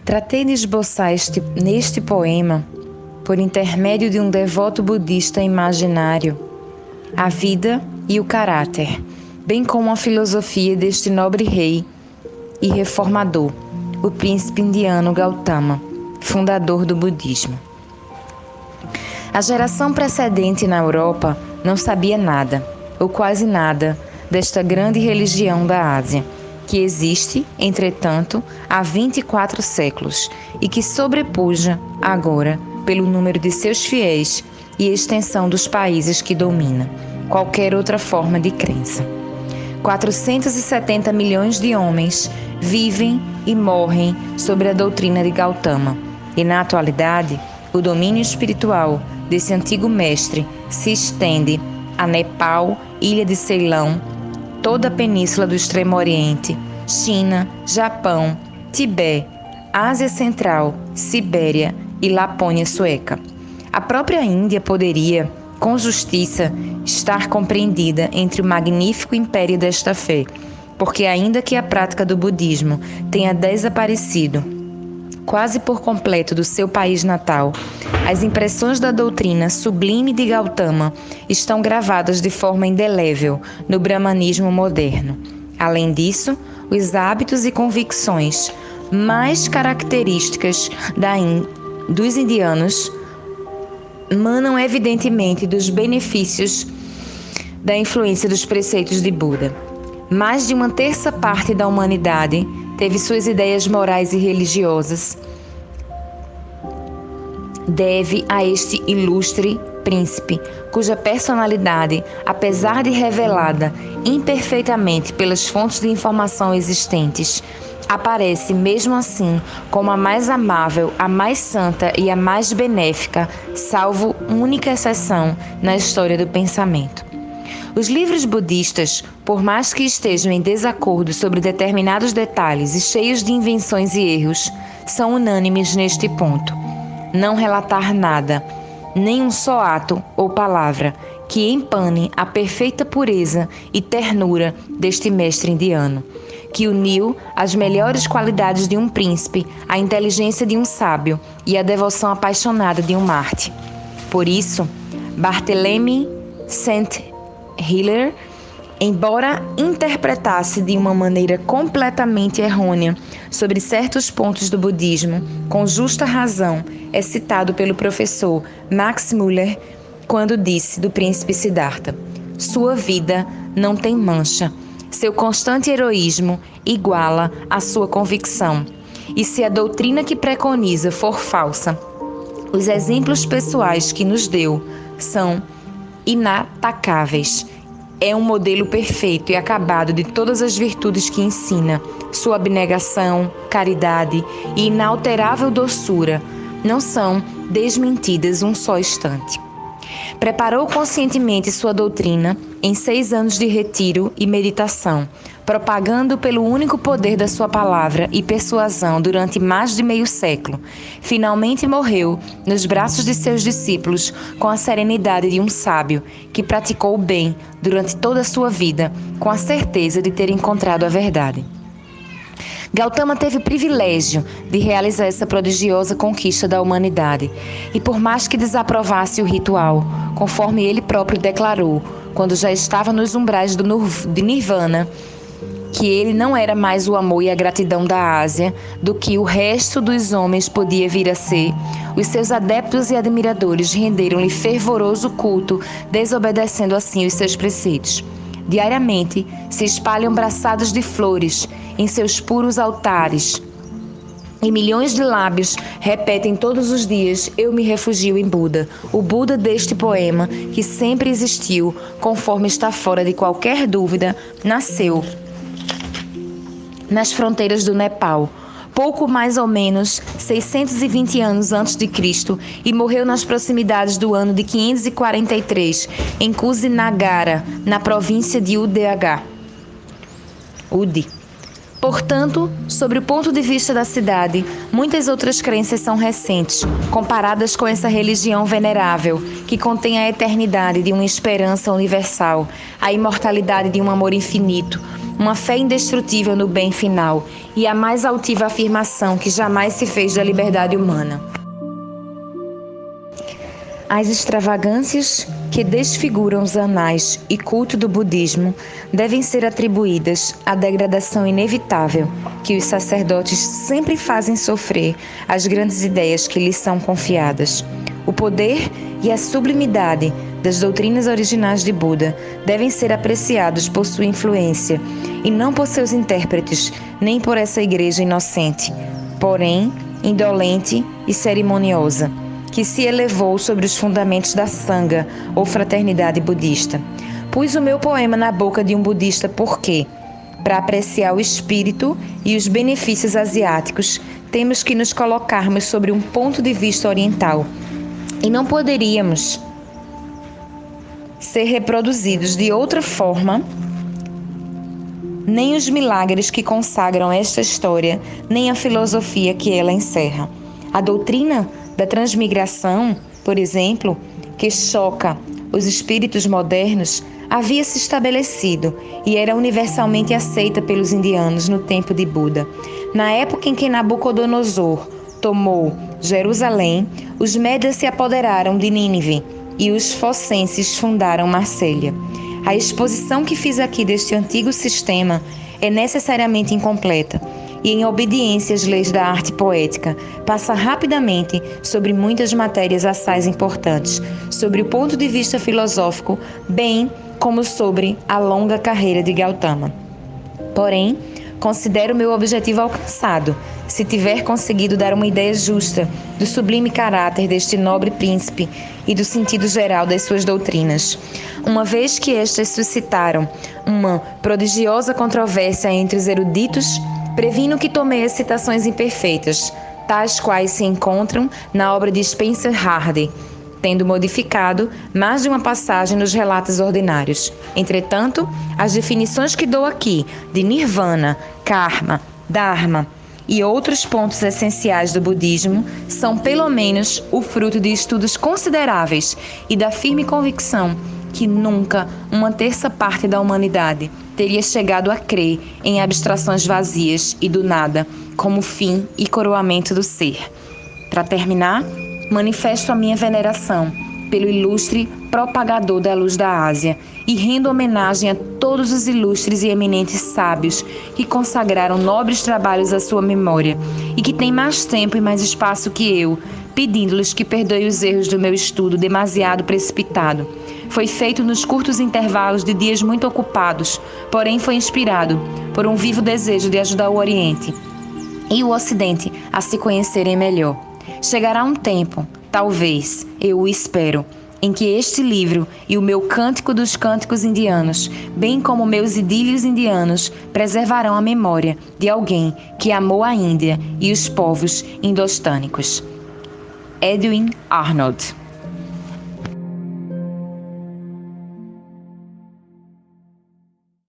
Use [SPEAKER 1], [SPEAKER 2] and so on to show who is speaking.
[SPEAKER 1] Tratei de esboçar neste poema, por intermédio de um devoto budista imaginário, a vida e o caráter, bem como a filosofia deste nobre rei e reformador, o príncipe indiano Gautama, fundador do budismo. A geração precedente na Europa não sabia nada, ou quase nada, desta grande religião da Ásia, que existe, entretanto, há 24 séculos e que sobrepuja, agora, pelo número de seus fiéis e extensão dos países que domina, qualquer outra forma de crença. 470 milhões de homens vivem e morrem sobre a doutrina de Gautama, e na atualidade, o domínio espiritual desse antigo mestre se estende a Nepal, Ilha de Ceilão, toda a península do Extremo Oriente, China, Japão, Tibete, Ásia Central, Sibéria e Lapônia Sueca. A própria Índia poderia, com justiça, estar compreendida entre o magnífico império desta fé, porque ainda que a prática do budismo tenha desaparecido quase por completo do seu país natal, as impressões da doutrina sublime de Gautama estão gravadas de forma indelével no brahmanismo moderno. Além disso, os hábitos e convicções mais características dos indianos manam evidentemente dos benefícios da influência dos preceitos de Buda. Mais de uma terça parte da humanidade teve suas ideias morais e religiosas deve a este ilustre príncipe, cuja personalidade, apesar de revelada imperfeitamente pelas fontes de informação existentes, aparece mesmo assim como a mais amável, a mais santa e a mais benéfica, salvo única exceção na história do pensamento. Os livros budistas, por mais que estejam em desacordo sobre determinados detalhes e cheios de invenções e erros, são unânimes neste ponto: não relatar nada, nem um só ato ou palavra que empane a perfeita pureza e ternura deste mestre indiano, que uniu as melhores qualidades de um príncipe, a inteligência de um sábio e a devoção apaixonada de um Marte. Por isso, Barthélemy Saint Hilaire, embora interpretasse de uma maneira completamente errônea sobre certos pontos do budismo, com justa razão é citado pelo professor Max Muller quando disse do príncipe Siddhartha: sua vida não tem mancha, seu constante heroísmo iguala a sua convicção, e se a doutrina que preconiza for falsa, os exemplos pessoais que nos deu são inatacáveis. É um modelo perfeito e acabado de todas as virtudes que ensina. Sua abnegação, caridade e inalterável doçura não são desmentidas um só instante. Preparou conscientemente sua doutrina em 6 anos de retiro e meditação, propagando pelo único poder da sua palavra e persuasão durante mais de meio século. Finalmente morreu nos braços de seus discípulos com a serenidade de um sábio que praticou o bem durante toda a sua vida, com a certeza de ter encontrado a verdade. Gautama teve o privilégio de realizar essa prodigiosa conquista da humanidade, e por mais que desaprovasse o ritual, conforme ele próprio declarou, quando já estava nos umbrais de Nirvana, que ele não era mais o amor e a gratidão da Ásia do que o resto dos homens podia vir a ser, os seus adeptos e admiradores renderam-lhe fervoroso culto, desobedecendo assim os seus preceitos. Diariamente se espalham braçadas de flores em seus puros altares, e milhões de lábios repetem todos os dias: eu me refugio em Buda, o Buda deste poema, que sempre existiu, conforme está fora de qualquer dúvida, nasceu nas fronteiras do Nepal, pouco mais ou menos 620 anos antes de Cristo, e morreu nas proximidades do ano de 543, em Kusinagara, na província de Udi. Portanto, sobre o ponto de vista da cidade, muitas outras crenças são recentes, comparadas com essa religião venerável, que contém a eternidade de uma esperança universal, a imortalidade de um amor infinito, uma fé indestrutível no bem final e a mais altiva afirmação que jamais se fez da liberdade humana. As extravagâncias que desfiguram os anais e culto do budismo devem ser atribuídas à degradação inevitável que os sacerdotes sempre fazem sofrer às grandes ideias que lhes são confiadas. O poder e a sublimidade das doutrinas originais de Buda devem ser apreciados por sua influência e não por seus intérpretes, nem por essa igreja inocente, porém indolente e cerimoniosa, que se elevou sobre os fundamentos da Sangha, ou fraternidade budista. Pus o meu poema na boca de um budista porque, para apreciar o espírito e os benefícios asiáticos, temos que nos colocarmos sobre um ponto de vista oriental. E não poderíamos ser reproduzidos de outra forma, nem os milagres que consagram esta história, nem a filosofia que ela encerra. A doutrina da transmigração, por exemplo, que choca os espíritos modernos, havia se estabelecido e era universalmente aceita pelos indianos no tempo de Buda. Na época em que Nabucodonosor tomou Jerusalém, os médias se apoderaram de Nínive e os focenses fundaram Marsella. A exposição que fiz aqui deste antigo sistema é necessariamente incompleta e, em obediência às leis da arte poética, passa rapidamente sobre muitas matérias assaz importantes, sobre o ponto de vista filosófico, bem como sobre a longa carreira de Gautama. Porém, considero meu objetivo alcançado, se tiver conseguido dar uma ideia justa do sublime caráter deste nobre príncipe e do sentido geral das suas doutrinas. Uma vez que estas suscitaram uma prodigiosa controvérsia entre os eruditos, previno que tomei as citações imperfeitas, tais quais se encontram na obra de Spencer Hardy, tendo modificado mais de uma passagem nos relatos ordinários. Entretanto, as definições que dou aqui de Nirvana, Karma, Dharma e outros pontos essenciais do budismo são pelo menos o fruto de estudos consideráveis e da firme convicção que nunca uma terça parte da humanidade teria chegado a crer em abstrações vazias e do nada como fim e coroamento do ser. Para terminar, manifesto a minha veneração pelo ilustre propagador da luz da Ásia e rendo homenagem a todos os ilustres e eminentes sábios que consagraram nobres trabalhos à sua memória e que têm mais tempo e mais espaço que eu, pedindo-lhes que perdoem os erros do meu estudo demasiado precipitado. Foi feito nos curtos intervalos de dias muito ocupados, porém foi inspirado por um vivo desejo de ajudar o Oriente e o Ocidente a se conhecerem melhor. Chegará um tempo, talvez, eu o espero, em que este livro e o meu Cântico dos Cânticos Indianos, bem como meus idílios indianos, preservarão a memória de alguém que amou a Índia e os povos indostânicos. Edwin Arnold.